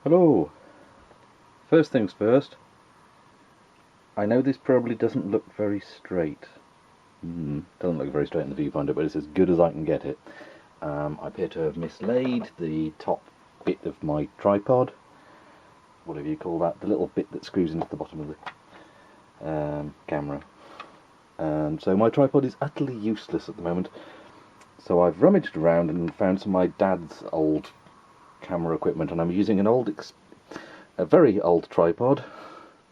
Hello. First things first, I know this probably doesn't look very straight. Doesn't look very straight in the viewfinder, but it's as good as I can get it. I appear to have mislaid the top bit of my tripod, whatever you call that, the little bit that screws into the bottom of the camera. And so my tripod is utterly useless at the moment. So I've rummaged around and found some of my dad's old camera equipment, and I'm using a very old tripod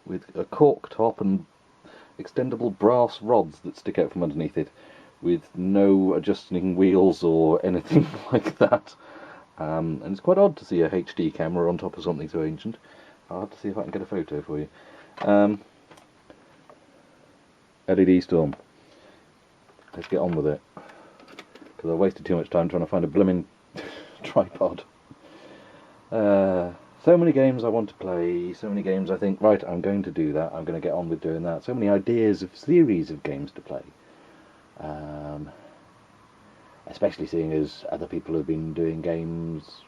with a cork top and extendable brass rods that stick out from underneath it, with no adjusting wheels or anything like that. And it's quite odd to see a HD camera on top of something so ancient. I'll have to see if I can get a photo for you. LED storm. Let's get on with it, because I wasted too much time trying to find a blooming tripod. So many games I want to play, so many games I think, right, I'm going to do that, I'm going to get on with doing that. So many ideas of series of games to play. Especially seeing as other people have been doing games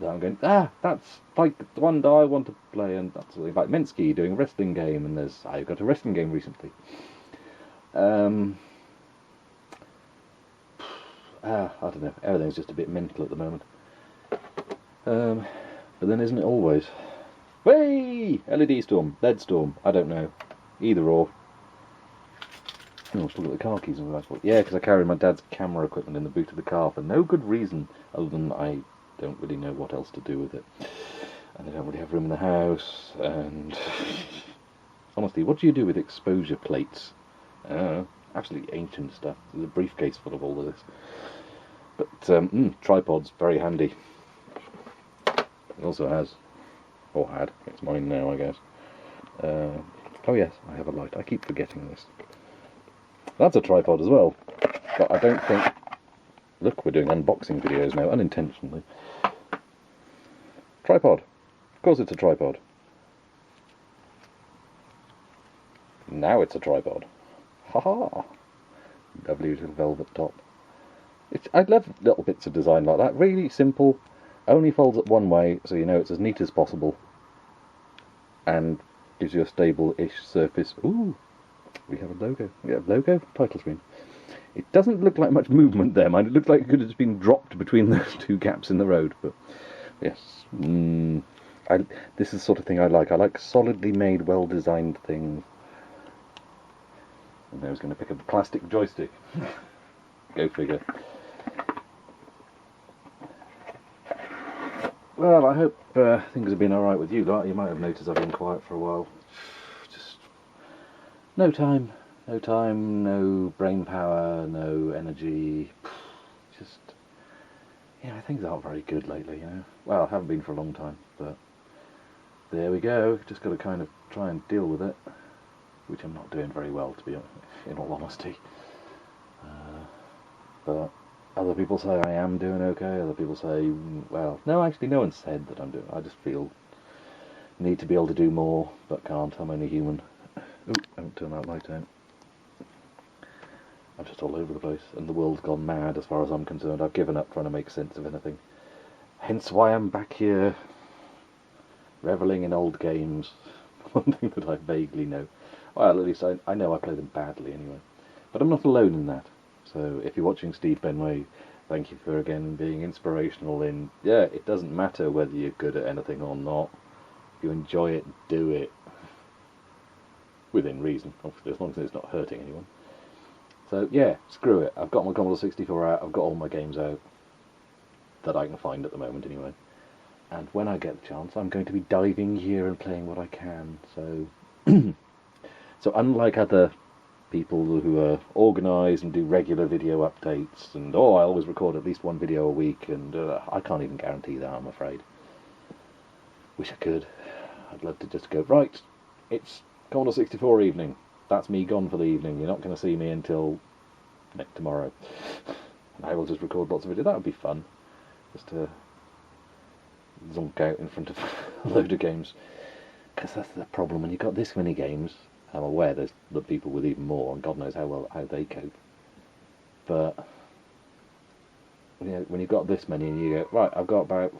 that I'm going, that's like the one that I want to play, and that's like Mensky doing a wrestling game, and I've got a wrestling game recently. I don't know, everything's just a bit mental at the moment. But then isn't it always? Way! LED storm, LED storm, I don't know. Either or. Oh, let's look at the car keys and that's what. Yeah, because I carried my dad's camera equipment in the boot of the car for no good reason, other than I don't really know what else to do with it. And I don't really have room in the house, and honestly, what do you do with exposure plates? Absolutely ancient stuff. There's a briefcase full of all of this. But tripod's very handy. It also has, or had, it's mine now I guess. Oh yes, I have a light, I keep forgetting this. That's a tripod as well, but I don't think... Look, we're doing unboxing videos now, unintentionally. Tripod. Of course it's a tripod. Now it's a tripod. Ha-ha! Lovely little velvet top. I love little bits of design like that, really simple. Only folds up one way, so you know it's as neat as possible, and gives you a stable-ish surface. Ooh, we have a logo. We have a logo, title screen. It doesn't look like much movement there, mind. It looks like it could have just been dropped between those two gaps in the road, but yes. This is the sort of thing I like. I like solidly made, well-designed things. And I was going to pick up a plastic joystick. Go figure. Well, I hope things have been alright with you lot. You might have noticed I've been quiet for a while. Just no time, no brain power, no energy. Just, things aren't very good lately, Well, I haven't been for a long time, but there we go. Just got to kind of try and deal with it, which I'm not doing very well, to be honest, in all honesty. But other people say I am doing okay, other people say, well, no, actually no one said that I'm doing, I just feel need to be able to do more, but can't, I'm only human. Ooh, don't turn that light out. I'm just all over the place, and the world's gone mad as far as I'm concerned. I've given up trying to make sense of anything. Hence why I'm back here, revelling in old games. One thing that I vaguely know. Well, at least I know I play them badly anyway. But I'm not alone in that. So if you're watching Steve Benway, thank you for again being inspirational in, it doesn't matter whether you're good at anything or not. If you enjoy it, do it. Within reason, obviously, as long as it's not hurting anyone. So screw it. I've got my Commodore 64 out, I've got all my games out that I can find at the moment anyway. And when I get the chance, I'm going to be diving here and playing what I can. So, so unlike other people who are organised and do regular video updates, and I always record at least one video a week, and I can't even guarantee that, I'm afraid. Wish I could. I'd love to just go, right, it's Commodore 64 evening, that's me gone for the evening, you're not going to see me until tomorrow, and I will just record lots of videos. That would be fun, just to zonk out in front of a load of games, because that's the problem when you've got this many games. I'm aware there's the people with even more, and God knows how they cope. But when you've got this many, and you go, right, I've got about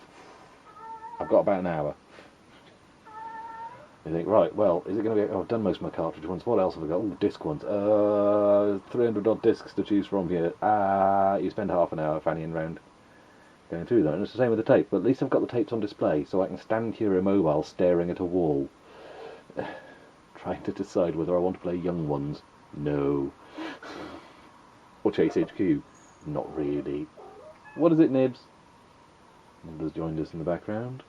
an hour. You think, right, well, is it going to be... Oh, I've done most of my cartridge ones. What else have I got? Oh, disc ones. 300 odd discs to choose from here. You spend half an hour fannying around going through that. And it's the same with the tape. But at least I've got the tapes on display, so I can stand here immobile staring at a wall. Trying to decide whether I want to play Young Ones. No. Or Chase HQ. Not really. What is it, Nibs? Nibs has joined us in the background.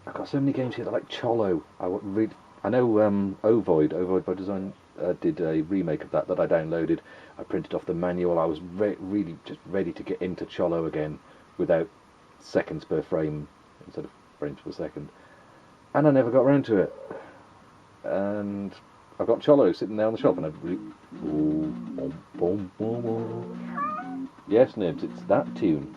I've got so many games here that like Cholo. I know Ovoid by Design did a remake of that I downloaded. I printed off the manual. I was really just ready to get into Cholo again without seconds per frame instead of frames per second. And I never got around to it. And I've got Cholo sitting there on the shelf, and yes, Nibs, it's that tune.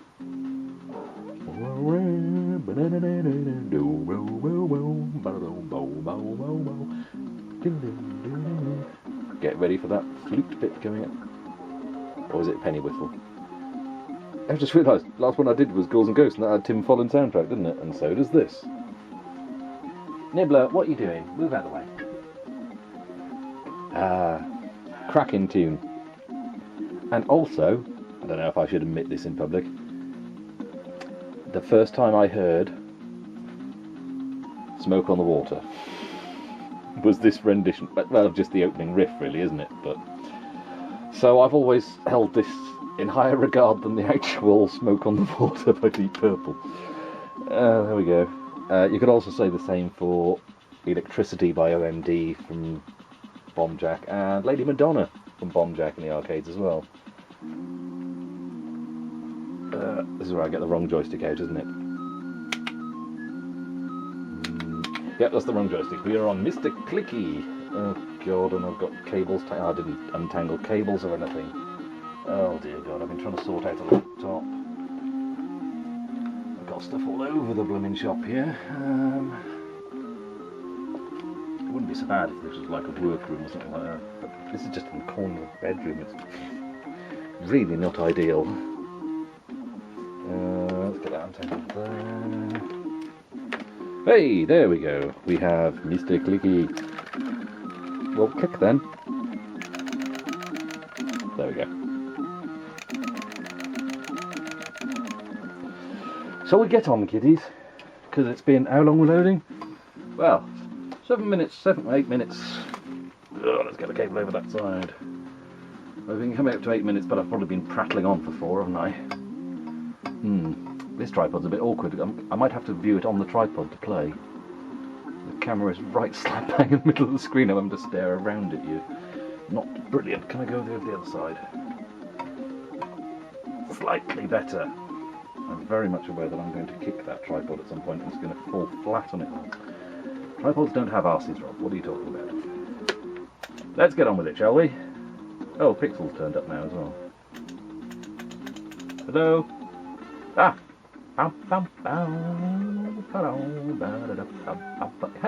Get ready for that flute bit going up. Or was it Penny Whistle? I just realised, last one I did was Ghouls and Ghosts, and that had Tim Follin soundtrack, didn't it? And so does this. Nibbler, what are you doing? Move out of the way. Cracking tune. And also, I don't know if I should admit this in public, the first time I heard Smoke on the Water was this rendition, well, just the opening riff really, isn't it? But so I've always held this in higher regard than the actual Smoke on the Water by Deep Purple. There we go. You could also say the same for Electricity by OMD from Bomb Jack, and Lady Madonna from Bomb Jack in the arcades as well. This is where I get the wrong joystick out, isn't it? Yep, that's the wrong joystick. We are on Mr. Clicky. Oh god, and I've got cables. I didn't untangle cables or anything. Oh dear god, I've been trying to sort out a laptop. I've got stuff all over the blooming shop here. It wouldn't be so bad if this was like a workroom or something like that. But this is just in the corner of the bedroom. It's really not ideal. Let's get that untangled there. Hey, there we go. We have Mr. Clicky. Well, click then. There we go. Shall we get on, kiddies? Because it's been how long we're loading? Well, 7 to 8 minutes. Oh, let's get the cable over that side. I've been coming up to 8 minutes, but I've probably been prattling on for 4, haven't I? This tripod's a bit awkward. I might have to view it on the tripod to play. The camera is right slap bang in the middle of the screen. I'm having to stare around at you. Not brilliant. Can I go over the other side? Slightly better. I'm very much aware that I'm going to kick that tripod at some point and it's going to fall flat on it. Tripods don't have arses, Rob. What are you talking about? Let's get on with it, shall we? Oh, Pixel's turned up now as well. Hello? Ah!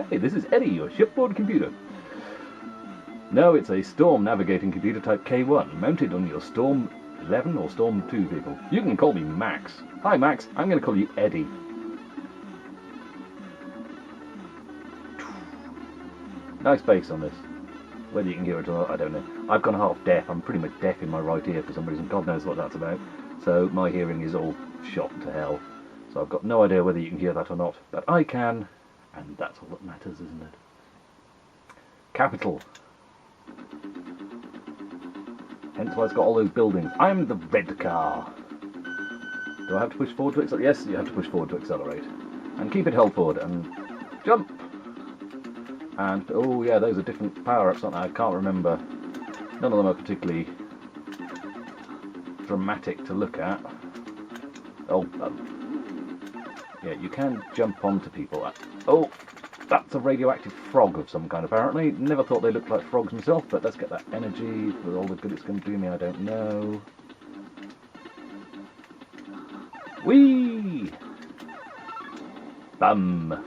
Hey, this is Eddie, your shipboard computer. No, it's a Storm navigating computer type K1, mounted on your Storm 11 or Storm 2 vehicle. You can call me Max. Hi Max, I'm going to call you Eddie. Nice bass on this. Whether you can hear it or not, I don't know. I've gone half deaf. I'm pretty much deaf in my right ear for some reason. God knows what that's about. So my hearing is all shot to hell. So I've got no idea whether you can hear that or not. But I can, and that's all that matters, isn't it? Capital. Hence why it's got all those buildings. I'm the red car. Do I have to push forward to accelerate? Yes, you have to push forward to accelerate. And keep it held forward, and jump! And, oh yeah, those are different power-ups, aren't they? I can't remember. None of them are particularly dramatic to look at. Oh, yeah, you can jump onto people. Oh, that's a radioactive frog of some kind, apparently. Never thought they looked like frogs myself, but let's get that energy. For all the good it's going to do me, I don't know. Whee! Bum!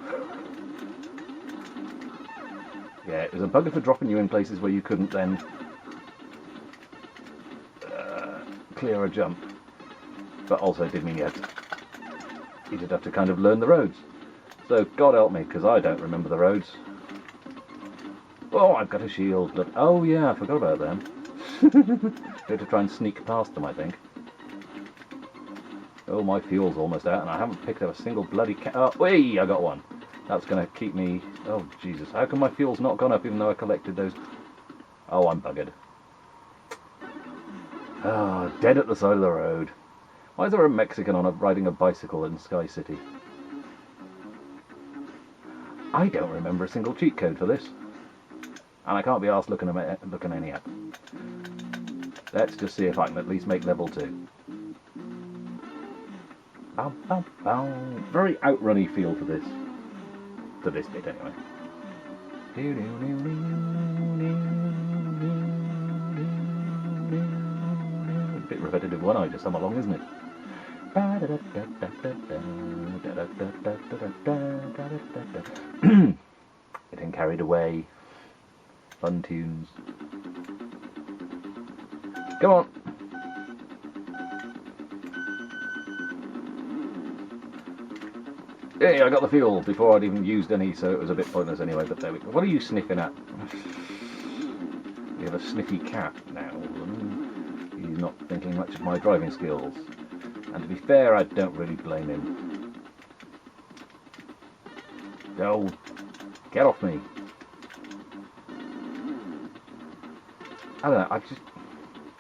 Yeah, it was a bugger for dropping you in places where you couldn't then clear a jump. But also it did mean you did have to kind of learn the roads. So, God help me, because I don't remember the roads. Oh, I've got a shield. Look. Oh, yeah, I forgot about them. Go to try and sneak past them, I think. Oh, my fuel's almost out, and I haven't picked up a single bloody Oh, whee, I got one. That's going to keep me... Oh, Jesus. How come my fuel's not gone up, even though I collected those... Oh, I'm buggered. Ah, dead at the side of the road. Why is there a Mexican on riding a bicycle in Sky City? I don't remember a single cheat code for this. And I can't be arsed looking any up. Let's just see if I can at least make level 2. Bow, bow, bow. Very outrunny feel to this. To this bit, anyway. A bit repetitive one, I just hum along, isn't it? Getting carried away. Fun tunes. Come on. Hey, I got the fuel before I'd even used any, so it was a bit pointless anyway, but there we go. What are you sniffing at? We have a sniffy cat now. He's not thinking much of my driving skills. And to be fair, I don't really blame him. Oh, get off me. I don't know,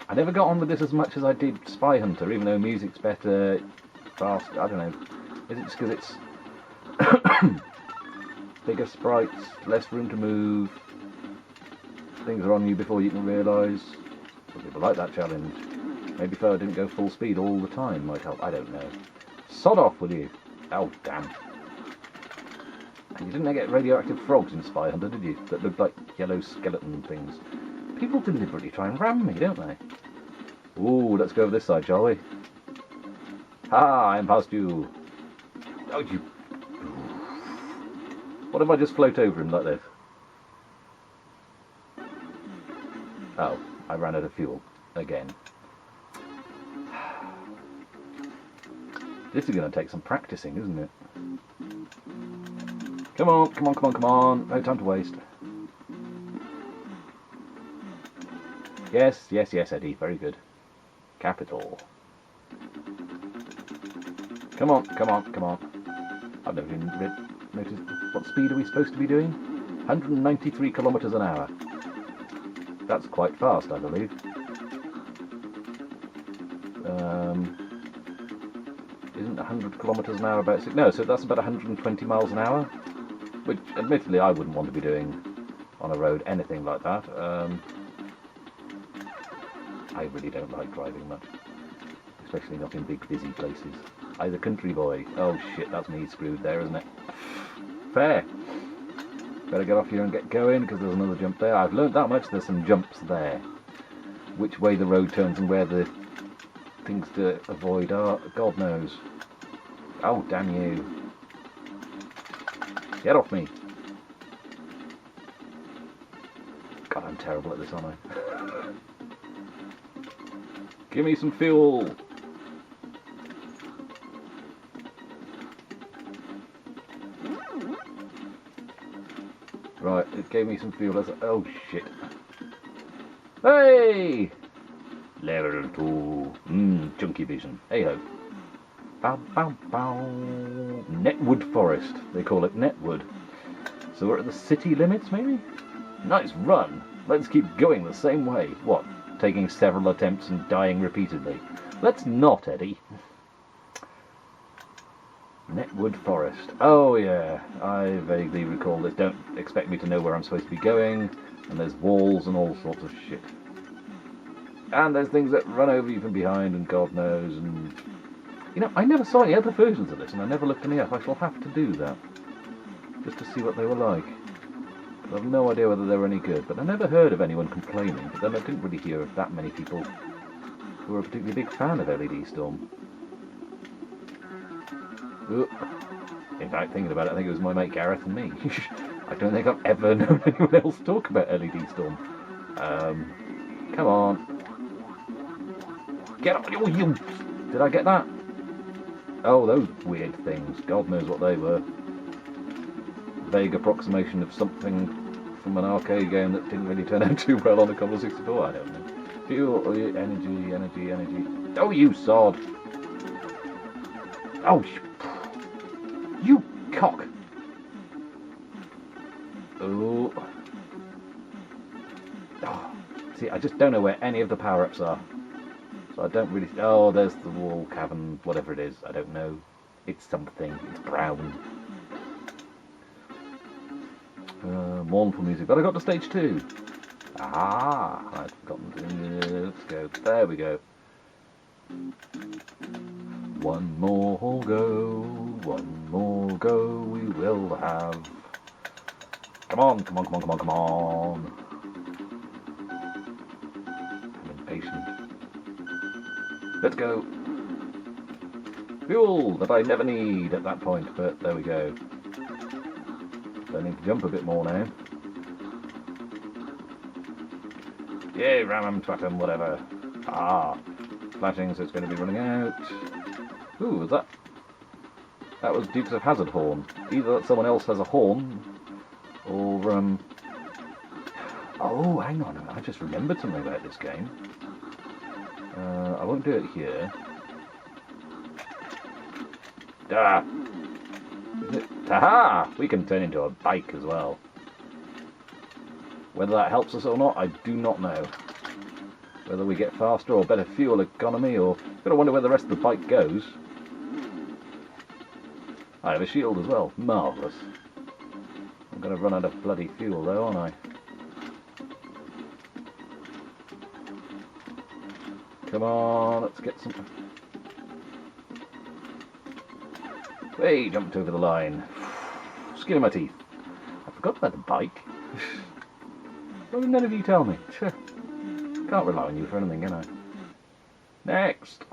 I never got on with this as much as I did Spy Hunter, even though music's better, fast, I don't know. Is it just because it's bigger sprites, less room to move, things are on you before you can realise? Some people like that challenge. Maybe if I didn't go full speed all the time might help, I don't know. Sod off, will you? Oh, damn. And you didn't get radioactive frogs in Spy Hunter, did you? That looked like yellow skeleton things. People deliberately try and ram me, don't they? Ooh, let's go over this side, shall we? Ha, I'm past you. Oh, you... What if I just float over him like this? Oh, I ran out of fuel. Again. This is going to take some practicing, isn't it? Come on, come on, come on, come on. No time to waste. Yes, yes, yes, Eddie. Very good. Capital. Come on, come on, come on. I've never even noticed. What speed are we supposed to be doing? 193 kilometers an hour. That's quite fast, I believe. Isn't 100 kilometers an hour about 6? No, so that's about 120 miles an hour. Which, admittedly, I wouldn't want to be doing on a road anything like that. I really don't like driving much, especially not in big busy places. I'm a country boy. Oh shit, that's me screwed there, isn't it? Fair. Better get off here and get going, because there's another jump there. I've learnt that much, there's some jumps there. Which way the road turns and where the things to avoid are, God knows. Oh, damn you. Get off me. God, I'm terrible at this, aren't I? Give me some fuel! Right, it gave me some fuel. Oh shit. Hey! Level 2. Chunky vision. Hey ho. Bow, bow, bow. Netwood Forest. They call it Netwood. So we're at the city limits, maybe? Nice run. Let's keep going the same way. What? Taking several attempts and dying repeatedly. Let's not, Eddie. Netwood Forest. Oh yeah, I vaguely recall this. Don't expect me to know where I'm supposed to be going. And there's walls and all sorts of shit. And there's things that run over you from behind and God knows. And you know, I never saw any other versions of this and I never looked any up. I shall have to do that. Just to see what they were like. I have no idea whether they were any good, but I never heard of anyone complaining. But then I didn't really hear of that many people who were a particularly big fan of L.E.D. Storm. Ooh. In fact, thinking about it, I think it was my mate Gareth and me. I don't think I've ever known anyone else talk about L.E.D. Storm. Come on. Get up! Oh, you! Did I get that? Oh, those weird things. God knows what they were. vague approximation of something from an arcade game that didn't really turn out too well on a Commodore 64, I don't know. Fuel, energy. Oh, you sod! Oh, you cock! Oh. See, I just don't know where any of the power-ups are. So I don't really... Oh, there's the wall cavern, whatever it is. I don't know. It's something. It's brown. Mournful music. But I got to stage 2. Ah! I'd forgotten to... Let's go. There we go. One more go we will have. Come on. I'm impatient. Let's go. Fuel that I never need at that point, but there we go. So I need to jump a bit more now. Yay, ram 'em, twat 'em, whatever. Ah, flashing, so it's going to be running out. Ooh, was that? That was Dukes of Hazzard horn. Either that someone else has a horn, or oh, hang on, I just remembered something about this game. I won't do it here. Ah! Aha! We can turn into a bike as well. Whether that helps us or not, I do not know. Whether we get faster or better fuel economy, or... I'm going to wonder where the rest of the bike goes. I have a shield as well. Marvellous. I'm going to run out of bloody fuel though, aren't I? Come on, let's get some... Hey, jumped over the line. Skin of my teeth. I forgot about the bike. Why did none of you tell me? Can't rely on you for anything, can I? Next!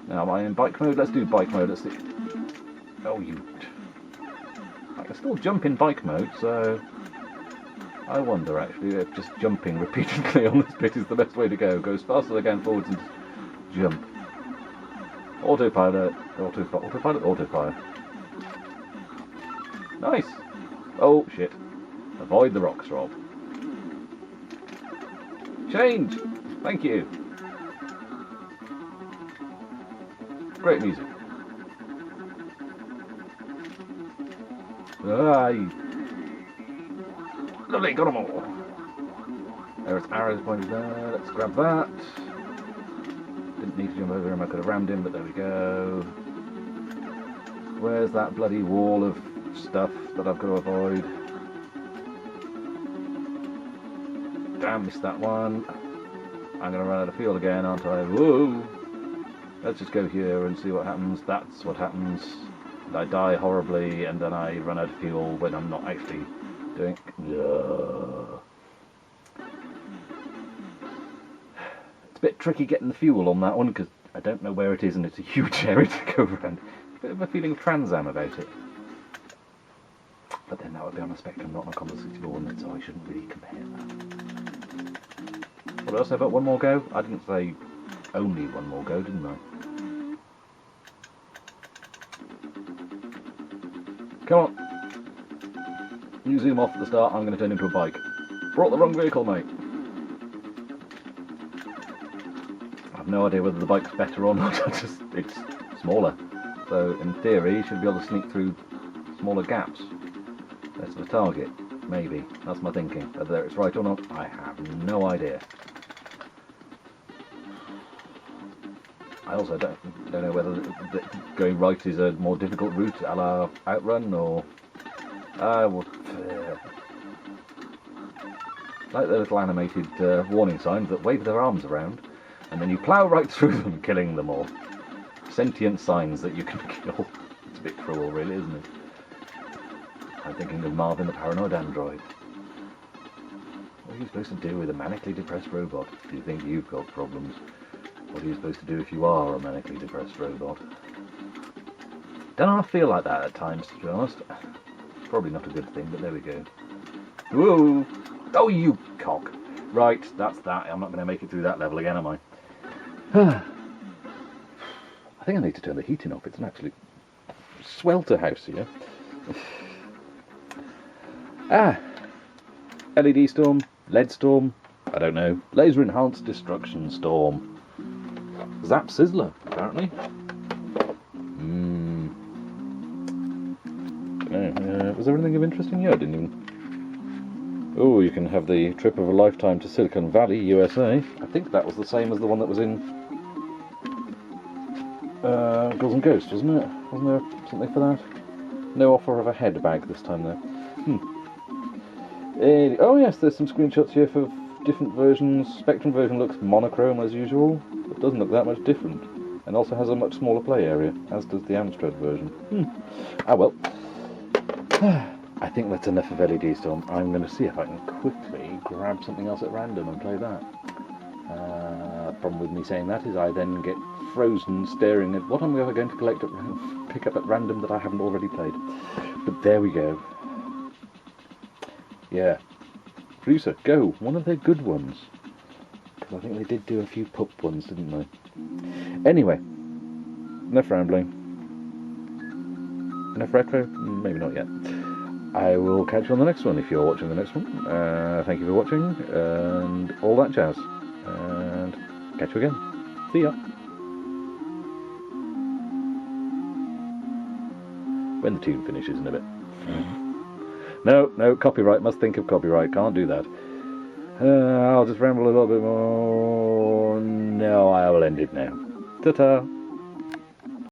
Now, am I in bike mode? Let's do bike mode. Let's see. Oh, you... I can still jump in bike mode, so... I wonder, actually, if just jumping repeatedly on this bit is the best way to go. Go as fast as I can forwards and just jump. Autopilot. Autopilot. Nice! Oh, shit. Avoid the rocks, Rob. Change! Thank you. Great music. Aye. Lovely, got them all. There's arrows pointed there. Let's grab that. Didn't need to jump over him, I could have rammed him, but there we go. Where's that bloody wall of stuff that I've got to avoid? Damn, missed that one. I'm going to run out of fuel again, aren't I? Whoa! Let's just go here and see what happens. That's what happens. I die horribly, and then I run out of fuel when I'm not actually doing... It's a bit tricky getting the fuel on that one, because I don't know where it is, and it's a huge area to go around. A bit of a feeling of Trans Am about it. But then that would be on a Spectrum, not on a Commodore 64, so I shouldn't really compare that. What else? About one more go? I didn't say only one more go, didn't I? Come on. You zoom off at the start, I'm going to turn into a bike. Brought the wrong vehicle, mate. I have no idea whether the bike's better or not, it's smaller. So, in theory, you should be able to sneak through smaller gaps. That's the target, maybe. That's my thinking. Whether it's right or not, I have no idea. I also don't know whether going right is a more difficult route, a la Outrun, or... like the little animated warning signs that wave their arms around, and then you plough right through them, killing them all. Sentient signs that you can kill. It's a bit cruel, really, isn't it? I'm thinking of Marvin the Paranoid Android. What are you supposed to do with a manically depressed robot? Do you think you've got problems? What are you supposed to do if you are a manically depressed robot? Don't I feel like that at times, to be honest? Probably not a good thing, but there we go. Whoa! Oh, you cock! Right, that's that. I'm not going to make it through that level again, am I? I think I need to turn the heating off. It's an absolute swelter house here. LED Storm, LED Storm, I don't know. Lazer Enhanced Destruction Storm. Zap Sizzler, apparently. Was there anything of interest in here? I didn't even... Oh, you can have the trip of a lifetime to Silicon Valley, USA. I think that was the same as the one that was in Ghouls and Ghosts, wasn't it? Wasn't there something for that? No offer of a head bag this time, though. Oh yes, there's some screenshots here for different versions. Spectrum version looks monochrome as usual, but doesn't look that much different. And also has a much smaller play area, as does the Amstrad version. Ah well. I think that's enough of LED Storm. I'm going to see if I can quickly grab something else at random and play that. Problem with me saying that is I then get frozen staring at what I'm going to pick up at random that I haven't already played. But there we go. Yeah. Producer, go. One of their good ones. Because I think they did do a few pup ones, didn't they? Anyway. Enough rambling. Enough retro? Maybe not yet. I will catch you on the next one if you're watching the next one. Thank you for watching and all that jazz. And catch you again. See ya. When the tune finishes in a bit. No, copyright. Must think of copyright. Can't do that. I'll just ramble a little bit more. No, I will end it now. Ta-ta.